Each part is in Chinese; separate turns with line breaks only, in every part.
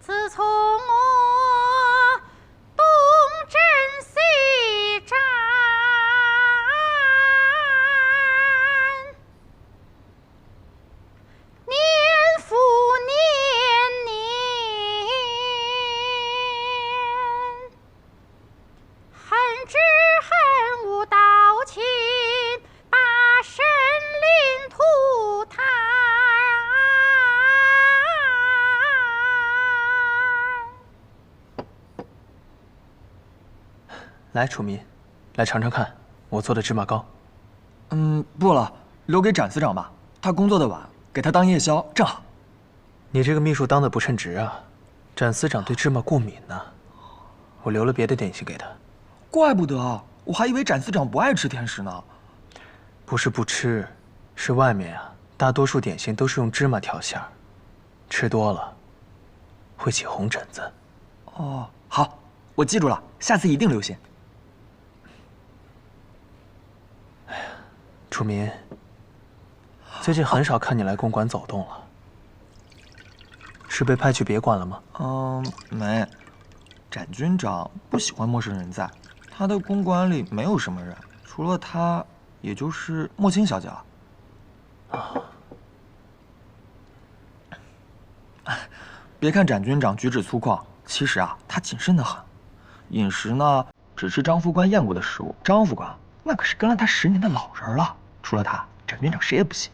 自从我东征西战，年复年，恨之恨无道亲，把生灵涂炭。
来，楚民，来尝尝看我做的芝麻糕。
不了，留给展司长吧，他工作的晚，给他当夜宵正好。
你这个秘书当的不称职啊！展司长对芝麻过敏呢，我留了别的点心给他。
怪不得，我还以为展司长不爱吃甜食呢。
不是不吃，是外面啊，大多数点心都是用芝麻调馅儿，吃多了会起红疹子。
哦，好，我记住了，下次一定留心。
楚民，最近很少看你来公馆走动了，是被派去别馆了吗？
没，展军长不喜欢陌生人在，他的公馆里没有什么人，除了他，也就是莫青小姐了。别看展军长举止粗犷，其实啊，他谨慎得很。饮食呢，只吃张副官验过的食物。张副官那可是跟了他10年的老人了，除了他，展军长谁也不信。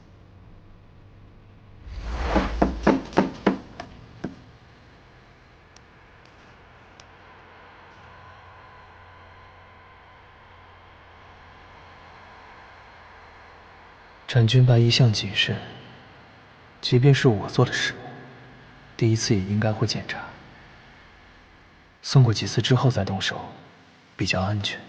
展军白一向谨慎，即便是我做的食物，第一次也应该会检查，送过几次之后再动手，比较安全。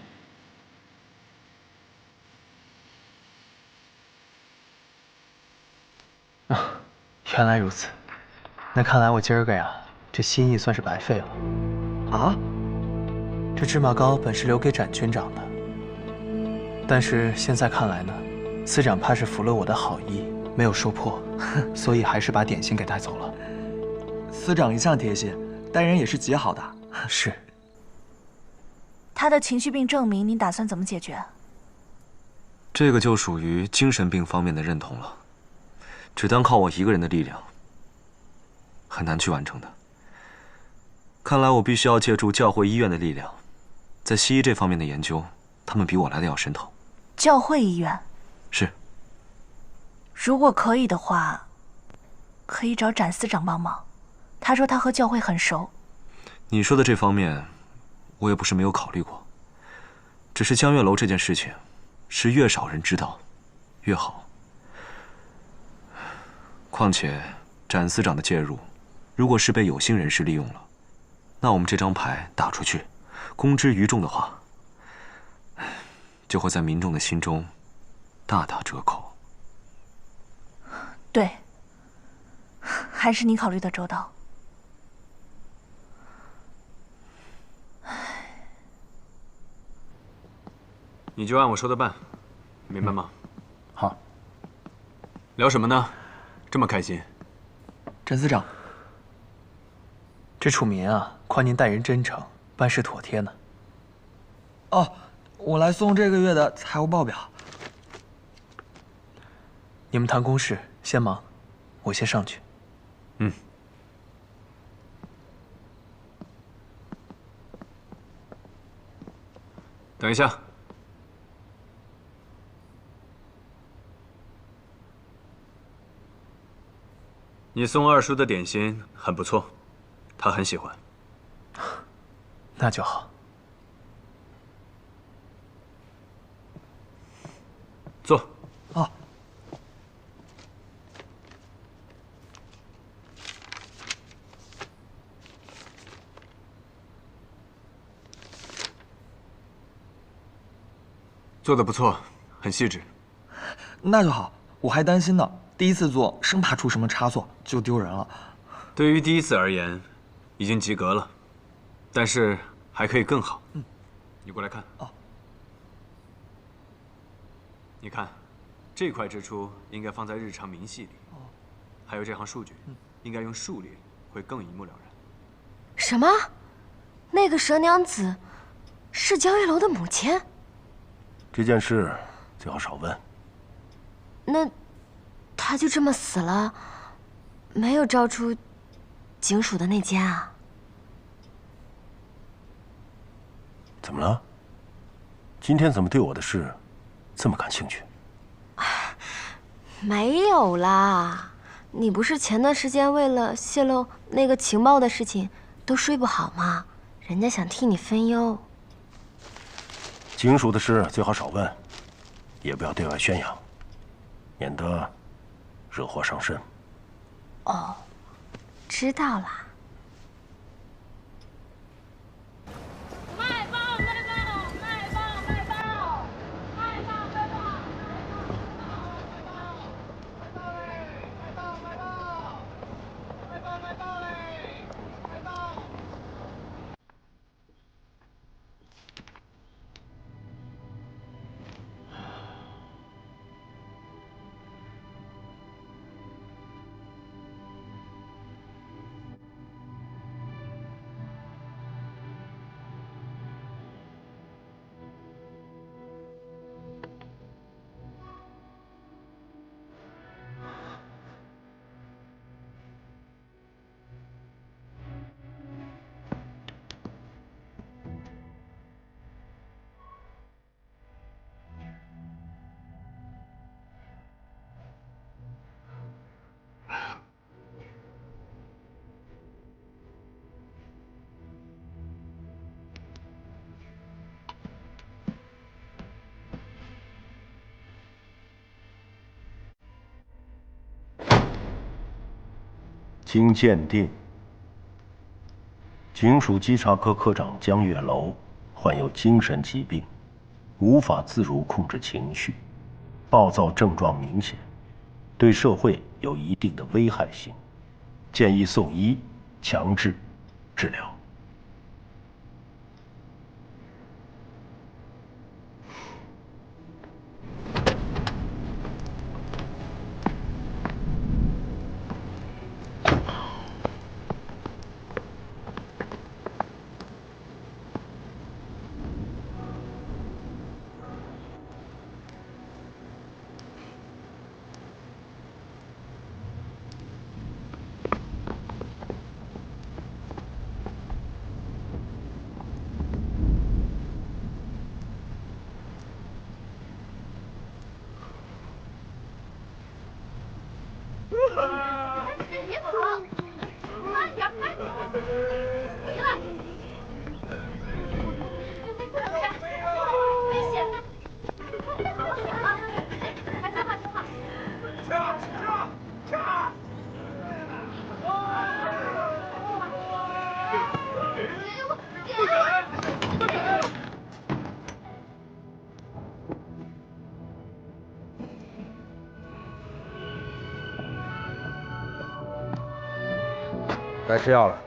原来如此，那看来我今儿个呀，这心意算是白费了。
啊？
这芝麻糕本是留给展军长的，但是现在看来呢，司长怕是服了我的好意，没有说破，所以还是把点心给带走了。
司长一向贴心，待人也是极好的。
是。
他的情绪病证明，您打算怎么解决？
这个就属于精神病方面的认同了，只单靠我一个人的力量，很难去完成的。看来我必须要借助教会医院的力量，在西医这方面的研究，他们比我来的要深透。
教会医院？
是。
如果可以的话，可以找展司长帮忙。他说他和教会很熟。
你说的这方面，我也不是没有考虑过。只是江月楼这件事情，是越少人知道，越好。况且，展司长的介入，如果是被有心人士利用了，那我们这张牌打出去，公之于众的话，就会在民众的心中大打折扣。
对，还是你考虑的周到。
你就按我说的办，明白吗？
好。
聊什么呢？这么开心。
展司长，
这楚民啊，夸您待人真诚，办事妥帖呢。
哦，我来送这个月的财务报表。
你们谈公事，先忙，我先上去。
嗯。等一下。你送二叔的点心很不错，他很喜欢。
那就好。
坐。
啊。
做得不错，很细致。
那就好，我还担心呢。第一次做，生怕出什么差错，就丢人了。
对于第一次而言，已经及格了，但是还可以更好。你过来看。
哦。
你看，这块支出应该放在日常明细里。还有这行数据，应该用数列，会更一目了然。
什么？那个蛇娘子是焦月楼的母亲？
这件事最好少问。
那她就这么死了，没有招出警署的内奸啊？
怎么了？今天怎么对我的事这么感兴趣？
没有啦，你不是前段时间为了泄露那个情报的事情都睡不好吗？人家想替你分忧。
警署的事最好少问，也不要对外宣扬，免得惹祸上身。
哦，知道啦。
卖报卖报卖报卖报卖报卖报
经鉴定，警署稽查科科长江月楼患有精神疾病，无法自如控制情绪，暴躁症状明显，对社会有一定的危害性，建议送医强制治疗。
别跑！慢点，快！起来！危险！还挺好，挺好。掐！
该吃药了。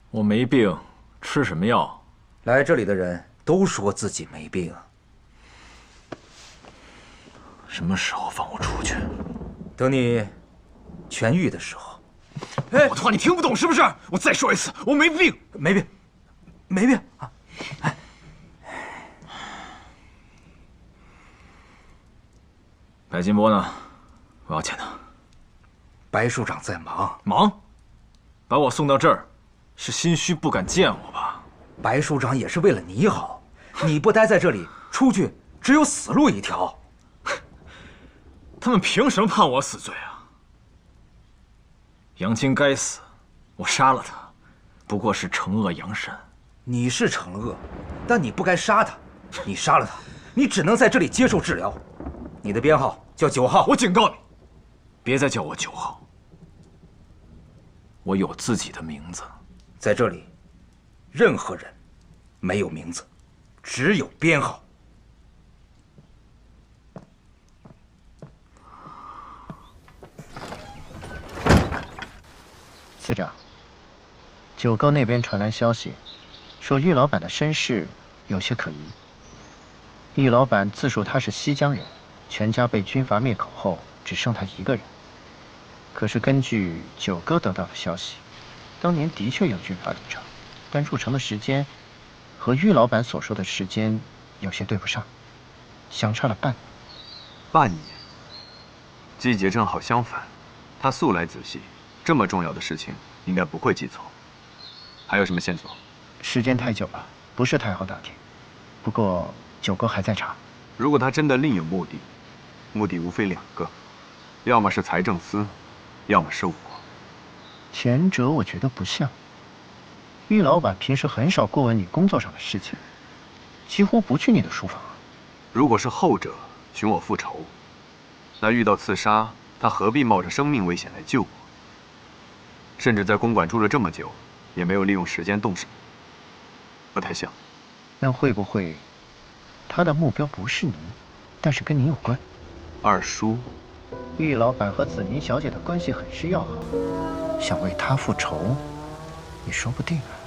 我没病，吃什么药？
来这里的人都说自己没病。
什么时候放我出去？
等你痊愈的时候。
哎，我的话你听不懂是不是？我再说一次，我没病，
没病，没病啊！哎，
白金波呢？我要见他。
白署长在忙，
把我送到这儿，是心虚不敢见我吧？
白署长也是为了你好，你不待在这里，出去只有死路一条。
他们凭什么判我死罪啊？杨青该死，我杀了他，不过是惩恶扬善。
你是惩恶，但你不该杀他。你杀了他，你只能在这里接受治疗。你的编号叫9号。
我警告你，别再叫我9号。我有自己的名字。
在这里，任何人没有名字，只有编号。
司长，九沟那边传来消息，说玉老板的身世有些可疑。玉老板自述他是西江人，全家被军阀灭口后，只剩他一个人。可是根据九哥得到的消息，当年的确有军阀入城，但入城的时间和玉老板所说的时间有些对不上，相差了半年。
半年，季节正好相反。他素来仔细，这么重要的事情应该不会记错。还有什么线索？
时间太久了，不是太好打听。不过九哥还在查。
如果他真的另有目的，目的无非两个，要么是财政司，要么是我。
前者我觉得不像。玉老板平时很少过问你工作上的事情，几乎不去你的书房。
如果是后者寻我复仇，那遇到刺杀，他何必冒着生命危险来救我？甚至在公馆住了这么久，也没有利用时间动手，不太像。
那会不会，他的目标不是你，但是跟你有关？
二叔，
玉老板和子宁小姐的关系很是要好，想为她复仇，也说不定啊。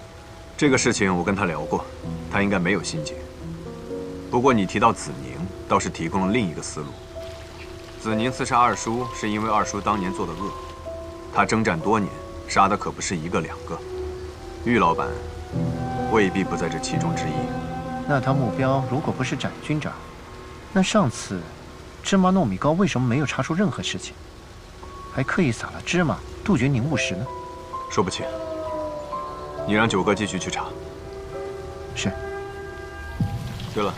这个事情我跟他聊过，他应该没有心结。不过你提到子宁，倒是提供了另一个思路。子宁刺杀二叔，是因为二叔当年做的恶。他征战多年，杀的可不是一个两个。玉老板未必不在这其中之一。
那他目标如果不是斩军长，那上次芝麻糯米糕为什么没有查出任何事情，还刻意撒了芝麻杜绝宁务实呢？
说不清。你让九哥继续去查。
是。
对了，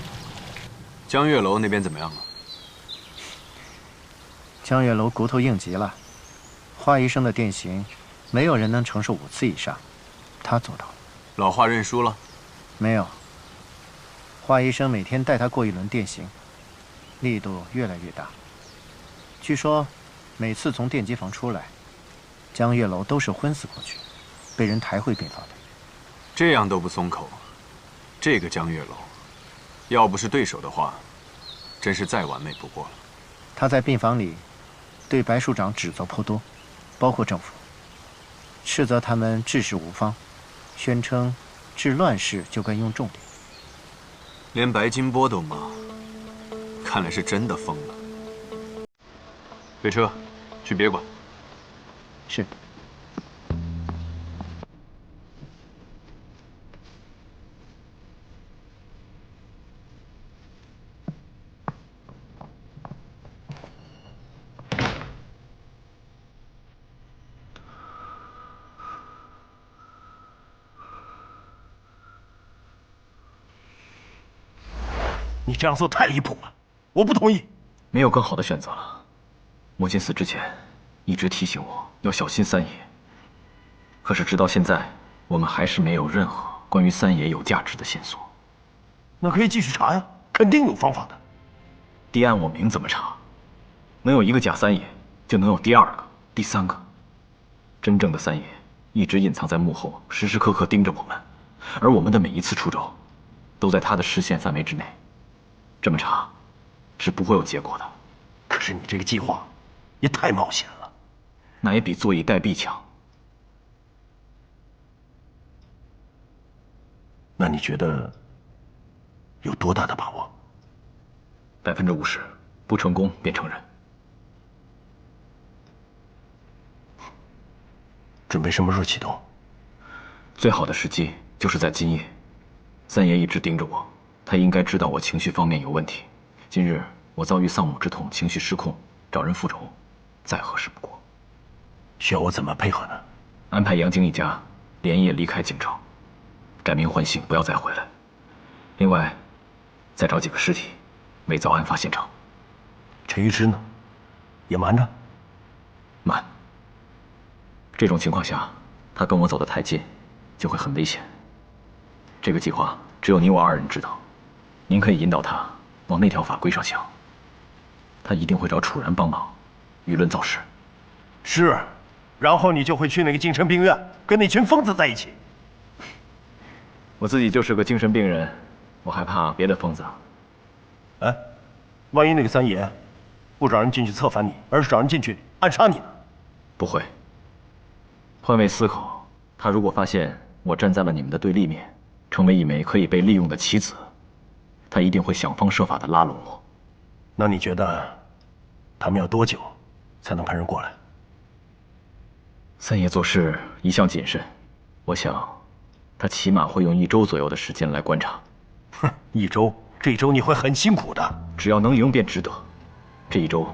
江月楼那边怎么样了？
江月楼骨头硬极了，华医生的电刑，没有人能承受5次以上，他做到了。
老华认输了？
没有。华医生每天带他过一轮电刑，力度越来越大。据说，每次从电击房出来，江月楼都是昏死过去，被人抬回病房的。
这样都不松口，这个江月楼，要不是对手的话，真是再完美不过了。
他在病房里对白署长指责颇多，包括政府，斥责他们治事无方，宣称治乱世就该用重典。
连白金波都骂，看来是真的疯了。备车，去别馆。
是。
你这样做太离谱了，我不同意。
没有更好的选择了。母亲死之前，一直提醒我要小心三爷。可是直到现在，我们还是没有任何关于三爷有价值的线索。
那可以继续查呀，肯定有方法的。
第案我明怎么查，能有一个假三爷，就能有第二个、第三个。真正的三爷一直隐藏在幕后，时时刻刻盯着我们，而我们的每一次出招，都在他的视线范围之内。这么查，是不会有结果的。
可是你这个计划也太冒险了。
那也比坐以待毙强。
那你觉得有多大的把握
？50%，不成功便承认。
准备什么时候启动？
最好的时机就是在今夜。三爷一直盯着我，他应该知道我情绪方面有问题。今日我遭遇丧母之痛，情绪失控，找人复仇，再合适不过。
需要我怎么配合呢？
安排杨晶一家连夜离开京城，改名换姓，不要再回来。另外，再找几个尸体，伪造案发现场。
陈医师呢？也瞒着？
瞒。这种情况下，他跟我走得太近，就会很危险。这个计划只有你我2人知道，您可以引导他往那条法规上想。他一定会找楚然帮忙，舆论造势。
是，然后你就会去那个精神病院，跟那群疯子在一起。
我自己就是个精神病人，我还怕别的疯子。
哎，万一那个三爷不找人进去策反你，而是找人进去暗杀你呢？
不会。换位思考，他如果发现我站在了你们的对立面，成为一枚可以被利用的棋子，他一定会想方设法的拉拢我。
那你觉得他们要多久才能派人过来？
三爷做事一向谨慎，我想，他起码会用1周左右的时间来观察。
哼，1周，这1周你会很辛苦的。
只要能赢便值得。这1周，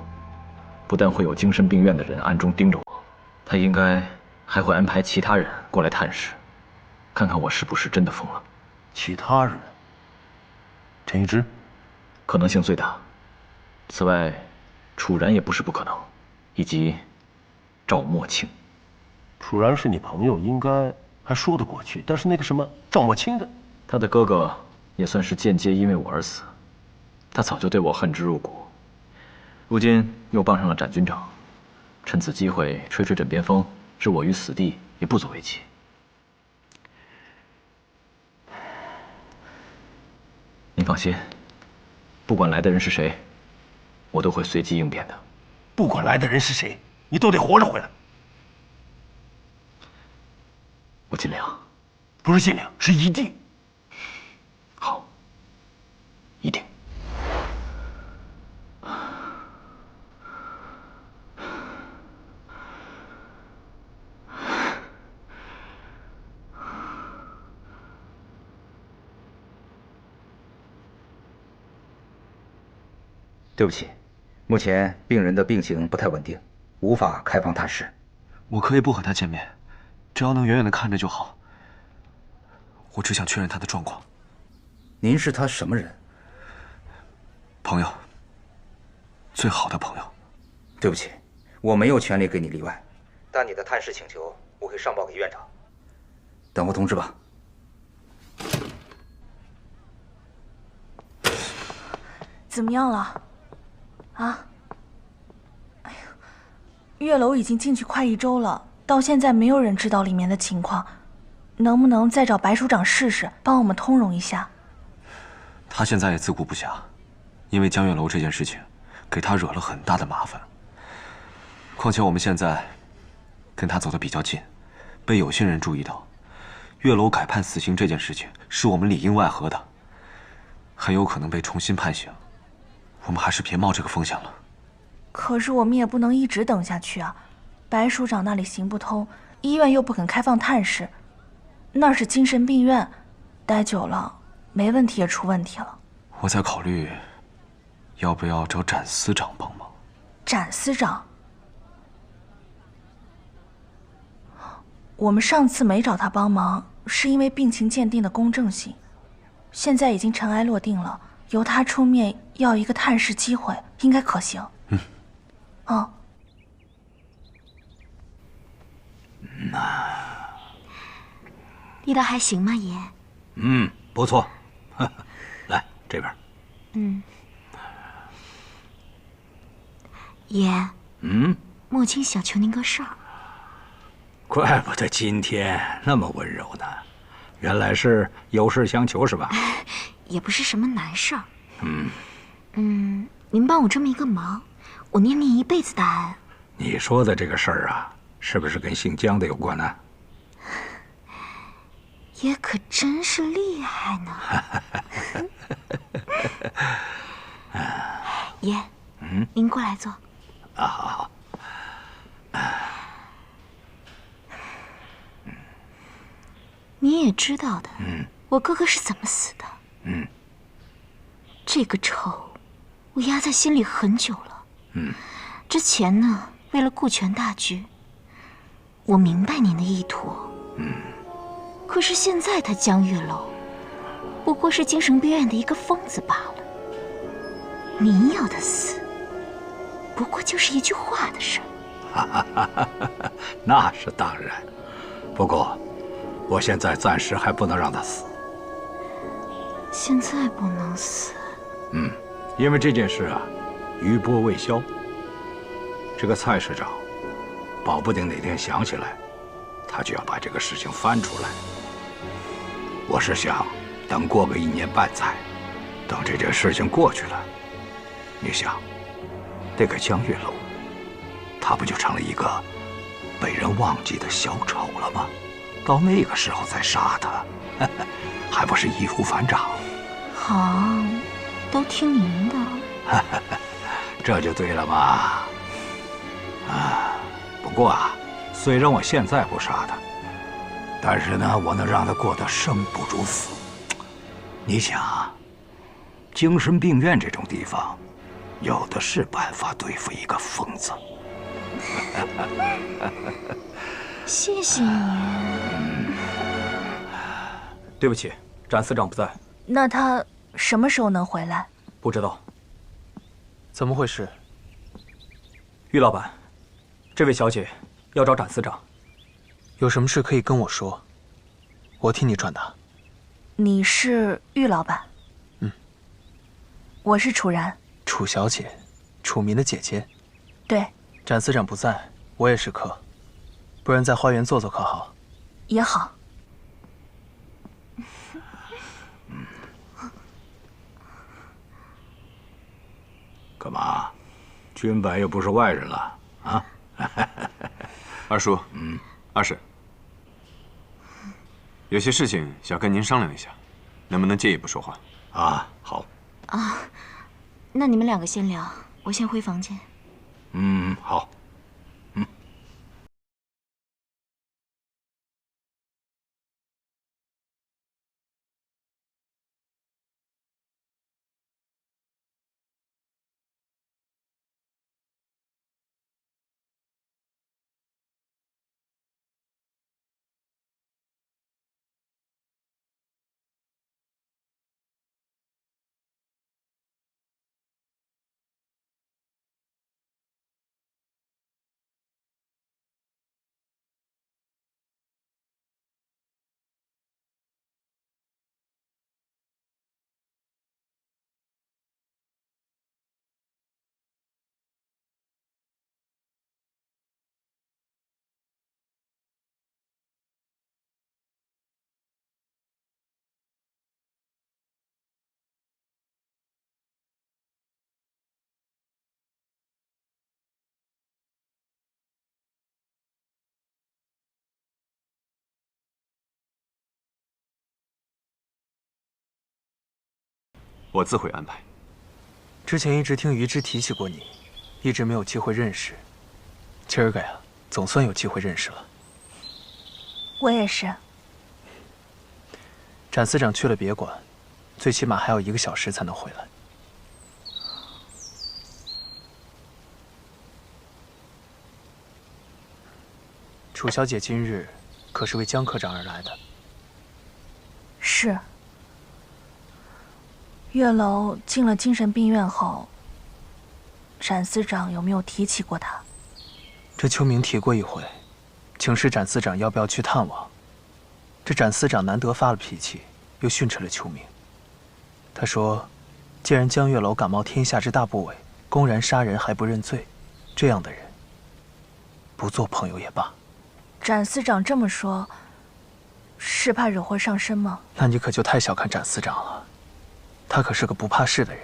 不但会有精神病院的人暗中盯着我，他应该还会安排其他人过来探视，看看我是不是真的疯了。
其他人？陈一之，
可能性最大。此外，楚然也不是不可能，以及赵墨清。
楚然是你朋友，应该还说得过去。但是那个什么赵墨清的，
他的哥哥也算是间接因为我而死，他早就对我恨之入骨，如今又傍上了展军长，趁此机会吹吹枕边风，置我于死地也不足为奇。您放心，不管来的人是谁，我都会随机应变的。
不管来的人是谁，你都得活着回来。
我尽量。
不是尽量，是一定。
好，一定。
对不起，目前病人的病情不太稳定，无法开放探视。
我可以不和他见面，只要能远远的看着就好。我只想确认他的状况。
您是他什么人？
朋友，最好的朋友。
对不起，我没有权利给你例外，但你的探视请求我会上报给院长。等候通知吧。
怎么样了？啊？哎呀，月楼已经进去快1周了，到现在没有人知道里面的情况，能不能再找白署长试试，帮我们通融一下？
他现在也自顾不暇，因为江月楼这件事情，给他惹了很大的麻烦。况且我们现在跟他走得比较近，被有心人注意到，月楼改判死刑这件事情是我们里应外合的，很有可能被重新判刑。我们还是别冒这个风险了。
可是我们也不能一直等下去啊！白署长那里行不通，医院又不肯开放探视，那是精神病院，待久了没问题也出问题了。
我在考虑，要不要找展司长帮忙。
展司长？我们上次没找他帮忙，是因为病情鉴定的公正性，现在已经尘埃落定了。由他出面要一个探视机会，应该可行。哦。
力道还行吗，爷？
不错。来这边。
爷。墨清想求您个事儿。
怪不得今天那么温柔呢，原来是有事相求是吧？
也不是什么难事儿。您帮我这么一个忙，我念您一辈子大恩。
你说的这个事儿啊，是不是跟姓江的有关呢？
爷可真是厉害呢。爷，您过来坐。
啊，好。
你也知道的，我哥哥是怎么死的。这个仇，我压在心里很久了。之前呢，为了顾全大局，我明白您的意图。可是现在他江月楼，不过是精神病院的一个疯子罢了。您要他死，不过就是一句话的事儿。
那是当然，不过，我现在暂时还不能让他死。
现在不能死。
因为这件事啊，余波未消。这个蔡市长，保不定哪天想起来，他就要把这个事情翻出来。我是想，等过个1年半载，等这件事情过去了，你想，那个江月楼，他不就成了一个被人忘记的小丑了吗？到那个时候再杀他，还不是易如反掌？
好，都听您的。
这就对了嘛。不过啊，虽然我现在不杀他，但是呢，我能让他过得生不如死。你想啊，精神病院这种地方，有的是办法对付一个疯子。
谢谢你。
对不起，展司长不在。
那他什么时候能回来？
不知道。
怎么回事？
玉老板，这位小姐要找展司长。
有什么事可以跟我说，我替你转达。
你是玉老板？
嗯。
我是楚然。
楚小姐，楚民的姐姐。
对。
展司长不在，我也是客，不然在花园坐坐可好？
也好。
干嘛？君本又不是外人了啊！
二叔，二婶，有些事情想跟您商量一下，能不能借一步说话？
啊，好。
啊，那你们两个先聊，我先回房间。
好。
我自会安排。
之前一直听于之提起过你，一直没有机会认识。今儿个呀，总算有机会认识了。
我也是。
展司长去了别管，最起码还要1个小时才能回来。楚小姐今日可是为江科长而来的？
是。月楼进了精神病院后，展司长有没有提起过他？
这秋明提过一回，请示展司长要不要去探望。这展司长难得发了脾气，又训斥了秋明。他说，既然江月楼敢冒天下之大不韪，公然杀人还不认罪，这样的人，不做朋友也罢。
展司长这么说，是怕惹祸上身吗？
那你可就太小看展司长了。他可是个不怕事的人。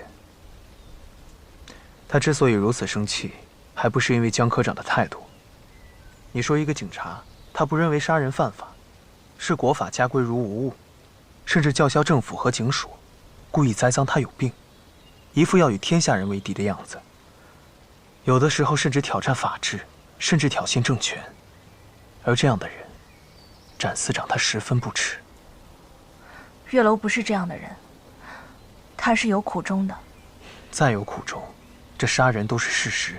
他之所以如此生气，还不是因为江科长的态度。你说一个警察，他不认为杀人犯法，视国法家规如无物，甚至叫嚣政府和警署，故意栽赃他有病，一副要与天下人为敌的样子。有的时候甚至挑战法治，甚至挑衅政权。而这样的人，展司长他十分不齿。
月楼不是这样的人。他是有苦衷的，
再有苦衷，这杀人都是事实。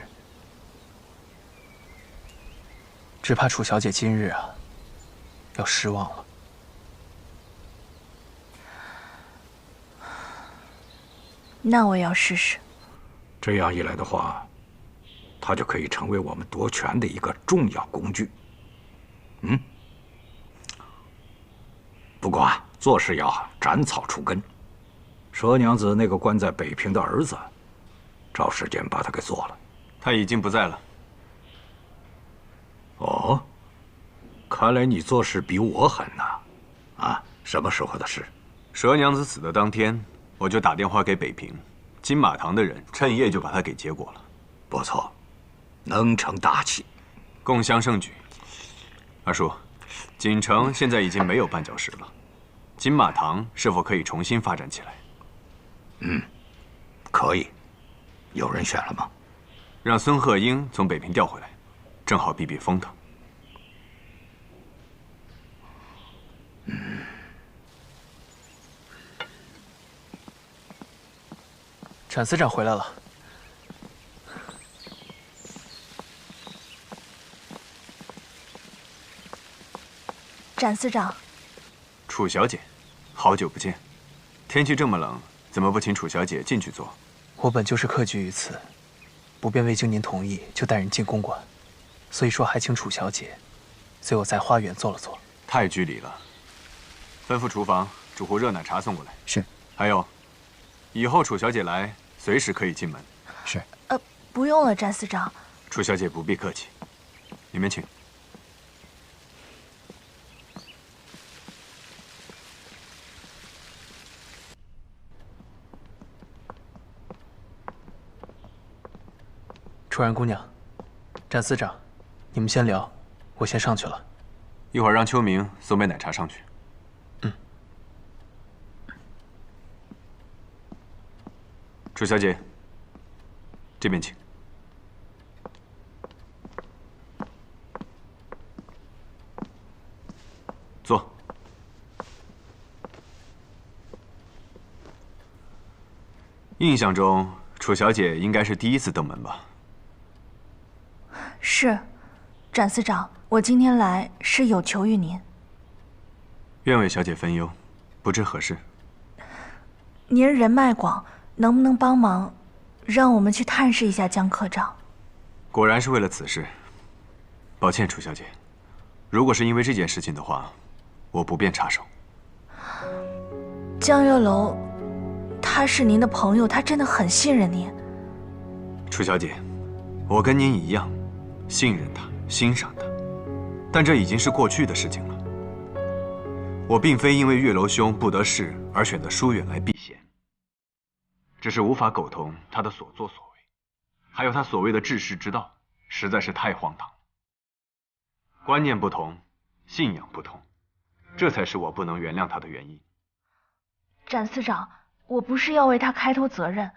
只怕楚小姐今日啊，要失望了。
那我也要试试。
这样一来的话，他就可以成为我们夺权的一个重要工具。不过啊，做事要斩草除根。佘娘子那个关在北平的儿子，找时间把他给做了。
他已经不在了。
哦，看来你做事比我狠呐！啊，什么时候的事？
佘娘子死的当天，我就打电话给北平，金马堂的人趁夜就把他给结果了。
不错，能成大器，
共襄盛举。二叔，锦城现在已经没有绊脚石了，金马堂是否可以重新发展起来？
可以。有人选了吗？
让孙鹤英从北平调回来，正好避避风头。
展司长回来了。
展司长，
楚小姐，好久不见。天气这么冷，怎么不请楚小姐进去坐？
我本就是客居于此，不便未经您同意就带人进公馆，所以说还请楚小姐，随我在花园坐了坐。
太拘礼了。吩咐厨房煮壶热奶茶送过来。
是。
还有，以后楚小姐来，随时可以进门。
是。
不用了，展司长。
楚小姐不必客气，你们请。
楚然姑娘，展司长，你们先聊，我先上去了。
一会儿让秋明送杯奶茶上去。
嗯。
楚小姐，这边请。坐。印象中，楚小姐应该是第一次登门吧？
是，展司长，我今天来是有求于您。
愿为小姐分忧，不知何事？
您人脉广，能不能帮忙，让我们去探视一下江科长？
果然是为了此事。抱歉，楚小姐，如果是因为这件事情的话，我不便插手。
江月楼，他是您的朋友，他真的很信任您。
楚小姐，我跟您一样。信任他，欣赏他，但这已经是过去的事情了。我并非因为月楼兄不得势而选择疏远来避嫌，只是无法苟同他的所作所为，还有他所谓的治世之道，实在是太荒唐了。观念不同，信仰不同，这才是我不能原谅他的原因。
展司长，我不是要为他开脱责任，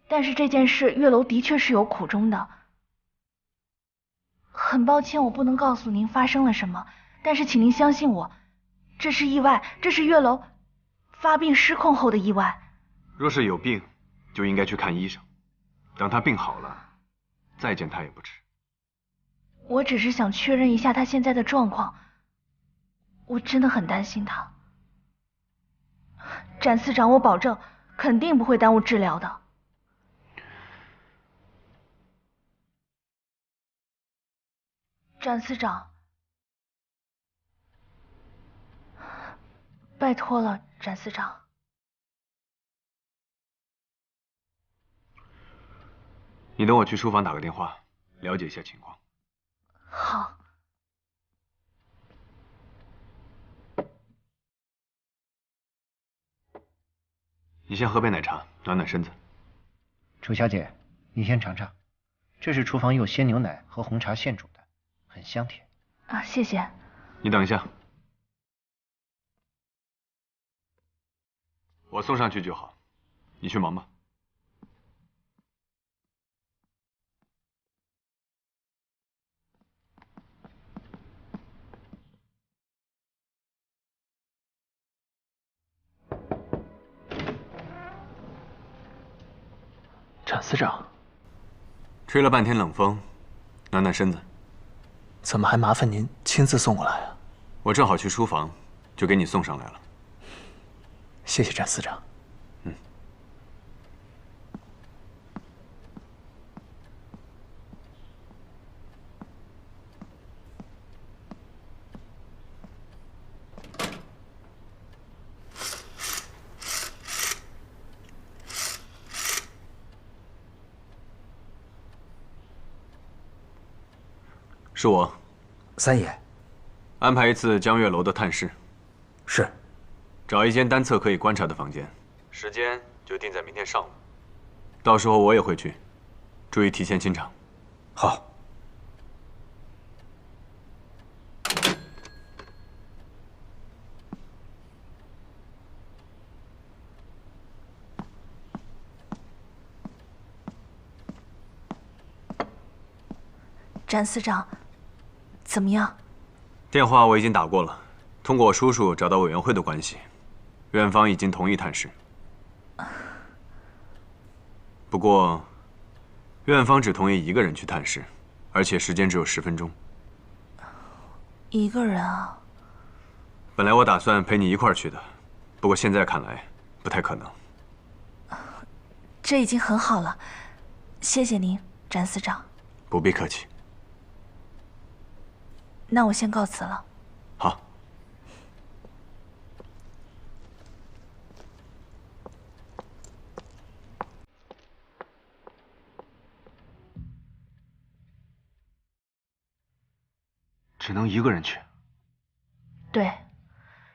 但是这件事月楼的确是有苦衷的。很抱歉，我不能告诉您发生了什么，但是请您相信我，这是意外，这是月楼发病失控后的意外。
若是有病，就应该去看医生，等他病好了，再见他也不迟。
我只是想确认一下他现在的状况，我真的很担心他。展司长，我保证，肯定不会耽误治疗的。展司长，拜托了，展司长。
你等我去书房打个电话，了解一下情况。
好。
你先喝杯奶茶，暖暖身子。
楚小姐，你先尝尝，这是厨房用鲜牛奶和红茶现煮的，很香甜。
啊，谢谢。
你等一下，我送上去就好，你去忙吧。
展司长，
吹了半天冷风，暖暖身子。
怎么还麻烦您亲自送过来啊？
我正好去书房，就给你送上来了。
谢谢展司长。
嗯。是我，
三爷，
安排一次江月楼的探视。
是，
找一间单侧可以观察的房间，时间就定在明天上午。到时候我也会去，注意提前进场。
好。
展司长。怎么样？
电话我已经打过了，通过我叔叔找到委员会的关系，院方已经同意探视。不过，院方只同意一个人去探视，而且时间只有10分钟。
一个人啊？
本来我打算陪你一块儿去的，不过现在看来不太可能。
这已经很好了，谢谢您，詹司长。
不必客气。
那我先告辞了。
好。
只能一个人去。
对，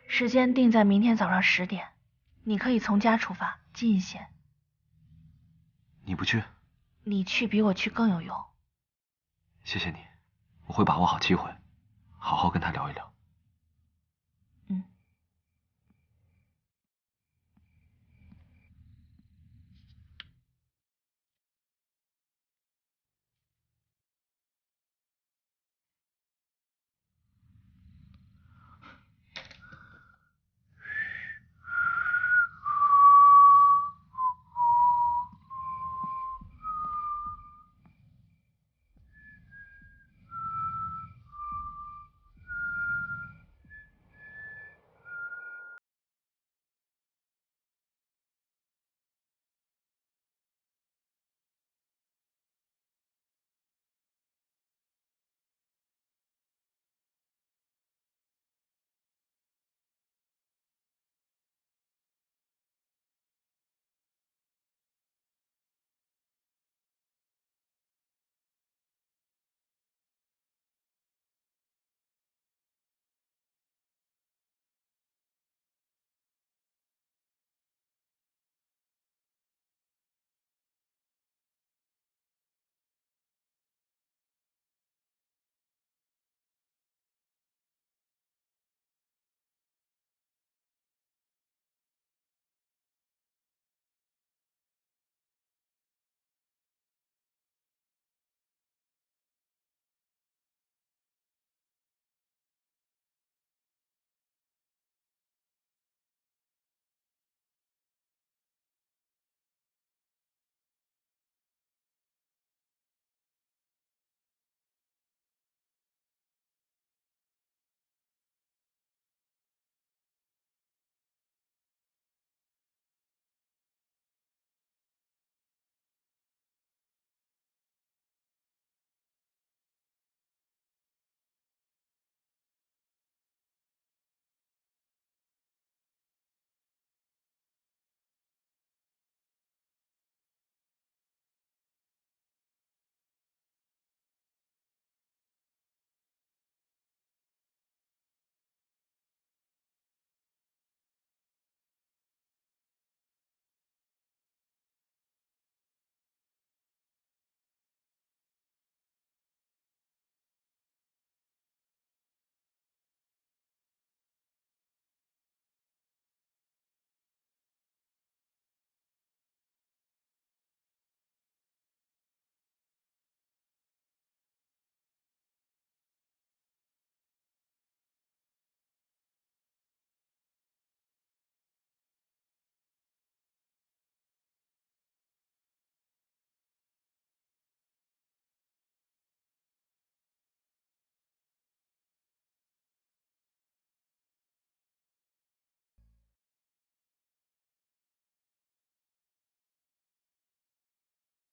时间定在明天早上10点，你可以从家出发，近一些。
你不去？
你去比我去更有用。
谢谢你，我会把握好机会，好好跟他聊一聊。